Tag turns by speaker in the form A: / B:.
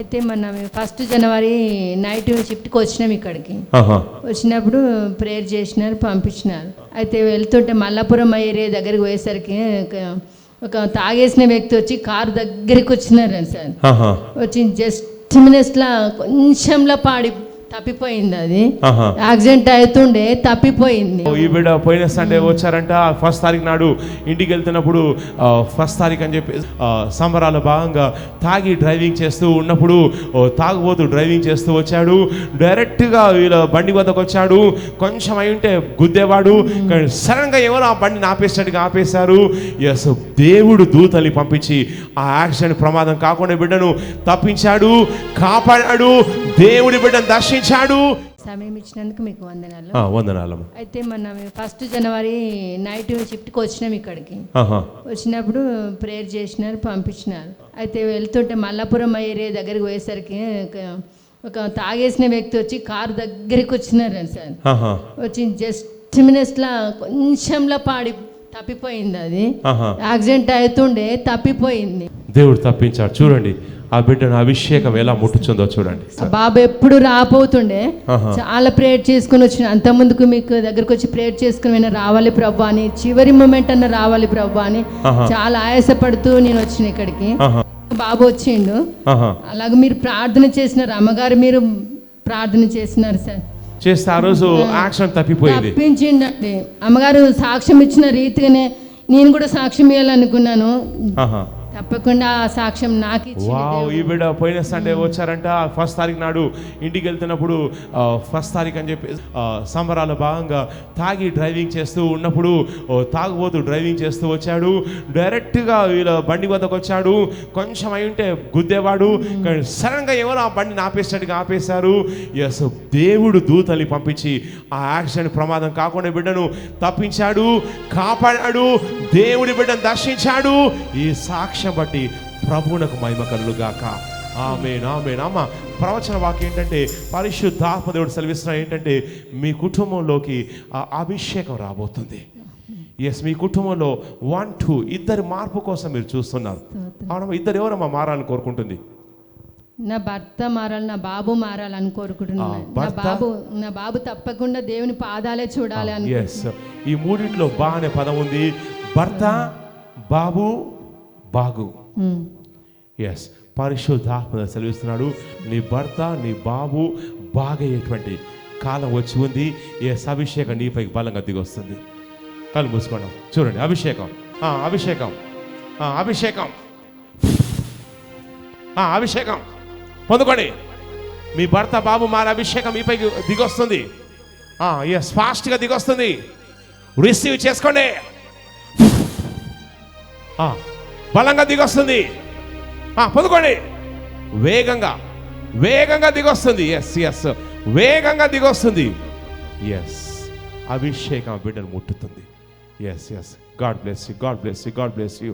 A: అయితే మొన్న మేము 1 జనవరి నైట్ షిఫ్ట్కి వచ్చినాం ఇక్కడికి. వచ్చినప్పుడు ప్రేయర్ చేసినారు, పంపించినారు. అయితే వెళ్తుంటే మల్లాపురం ఏరియా దగ్గరికి పోయేసరికి ఒక తాగేసిన వ్యక్తి వచ్చి కారు దగ్గరికి వచ్చినారు సార్. వచ్చి జస్ట్ మినిట్స్లా కొంచెంలో తప్పిపోయింది, అది యాక్సిడెంట్ అవుతుండే తప్పిపోయింది.
B: ఈ బిడ్డ పోయిన సండే వచ్చారంట. 1 తారీఖు నాడు ఇంటికి వెళ్తున్నప్పుడు 1 తారీఖు అని చెప్పి సంబరాల భాగంగా తాగి డ్రైవింగ్ చేస్తూ ఉన్నప్పుడు తాగుబోతు డ్రైవింగ్ చేస్తూ వచ్చాడు. డైరెక్ట్గా వీళ్ళ బండి వద్దకు వచ్చాడు. కొంచెం అయి ఉంటే గుద్దేవాడు, కానీ సడన్గా ఎవరు ఆ బండిని ఆపేసినట్టుగా ఆపేశారు. ఎస్, దేవుడు దూతల్ని పంపించి ఆ యాక్సిడెంట్ ప్రమాదం కాకుండా బిడ్డను తప్పించాడు, కాపాడాడు. దేవుడి బిడ్డను దర్శించాడు.
A: సమయం ఇచ్చినందుకు మీకు వందనాలు.
B: వందనాలు.
A: అయితే మొన్న మేము 1 జనవరి నైట్ షిఫ్ట్కి వచ్చినాం ఇక్కడికి. వచ్చినప్పుడు ప్రేయర్ చేసినారు, పంపించినారు. అయితే వెళ్తుంటే మల్లాపురం ఏరియా దగ్గరికి పోయేసరికి ఒక తాగేసిన వ్యక్తి వచ్చి కారు దగ్గరికి వచ్చినారు సార్. వచ్చి జస్ట్ మినిట్స్లా కొంచెంలో తప్పిపోయింది, అది యాక్సిడెంట్ అవుతుండే తప్పిపోయింది.
B: దేవుడు తప్పించాడు. చూడండి ఆ బిడ్డను అభిషేకం ఎలా ముట్టుచుందో చూడండి.
A: బాబు ఎప్పుడు రాపోతుండే, చాలా ప్రేయర్ చేసుకుని వచ్చిన. అంత ముందుకు మీకు దగ్గరకు వచ్చి ప్రేయర్ చేసుకుని రావాలి ప్రభు అని, చివరి మూమెంట్ అన్న రావాలి ప్రభు అని చాలా ఆయాసపడుతూ నేను వచ్చిన ఇక్కడికి. బాబు వచ్చిండు. అలాగే మీరు ప్రార్థన చేసినారు, అమ్మగారు మీరు ప్రార్థన చేసినారు సార్.
B: చేస్తే ఆ రోజు యాక్షన్
A: తప్పించిండండి. అమ్మగారు సాక్ష్యం ఇచ్చిన రీతిగానే నేను కూడా సాక్ష్యం ఇవ్వాలనుకున్నాను. తప్పకుండా ఆ సాక్ష్యం నాకు ఇచ్చింది.
B: ఈ బిడ్డ పోయిన సండే వచ్చారంట. 1 తారీఖు నాడు ఇంటికి వెళ్తున్నప్పుడు 1 తారీఖు అని చెప్పి సంబరాల భాగంగా తాగి డ్రైవింగ్ చేస్తూ ఉన్నప్పుడు తాగుబోతు డ్రైవింగ్ చేస్తూ వచ్చాడు. డైరెక్ట్గా వీళ్ళ బండి వద్దకు వచ్చాడు. కొంచెం అయి ఉంటే గుద్దేవాడు, కానీ సడన్గా ఎవరు ఆ బండిని ఆపేసినట్టుగా ఆపేశారు. ఎస్, దేవుడు దూతల్ని పంపించి ఆ యాక్సిడెంట్ ప్రమాదం కాకుండా బిడ్డను తప్పించాడు, కాపాడాడు. దేవుడి బిడ్డను దర్శించాడు. ఈ సాక్ష్యం బట్టి ప్రభువునకు మహిమ కలుగుగాక. ఆమేన్, ఆమేన్. అమ్మ, ప్రవచన వాక్యం ఏంటంటే పరిశుద్ధాత్మ దేవుడు సెలవిస్తున్నా ఏంటంటే మీ కుటుంబంలోకి ఆ అభిషేకం రాబోతుంది. ఎస్, మీ కుటుంబంలో 1, 2 ఇద్దరు మార్పు కోసం మీరు చూస్తున్నారు. అవునమ్మా, ఇద్దరు ఎవరమ్మా మారాలని కోరుకుంటుంది?
A: నా భర్త మారాలి, నా బాబు మారాలని కోరుకుంటున్నాను. నా బాబు తప్పకుండా దేవుని పాదాలే చూడాలి అని.
B: ఎస్, ఈ మూడింట్లో బా అనే పదం ఉంది. భర్త, బాబు, బాగు. ఎస్, పరిశుద్ధాత్మ సెలవిస్తున్నాడు నీ భర్త, నీ బాబు బాగయ్యేటువంటి కాలం వచ్చి ఉంది. ఎస్, అభిషేకం నీపైకి బలంగా దిగొస్తుంది. కళ్ళు మూసుకోండి, చూడండి. అభిషేకం, అభిషేకం, అభిషేకం, అభిషేకం పొందుకోండి. మీ భర్త, బాబు మారే అభిషేకం మీపైకి దిగొస్తుంది. ఎస్, ఫాస్ట్గా దిగొస్తుంది. రిసీవ్ చేసుకోండి. బలంగా దిగొస్తుంది. పొందుకోండి. వేగంగా, వేగంగా దిగొస్తుంది. ఎస్, ఎస్, వేగంగా దిగొస్తుంది. ఎస్, అభిషేకం బిడ్డను ముట్టుతుంది. Yes, yes. God bless you, God bless you, God bless you.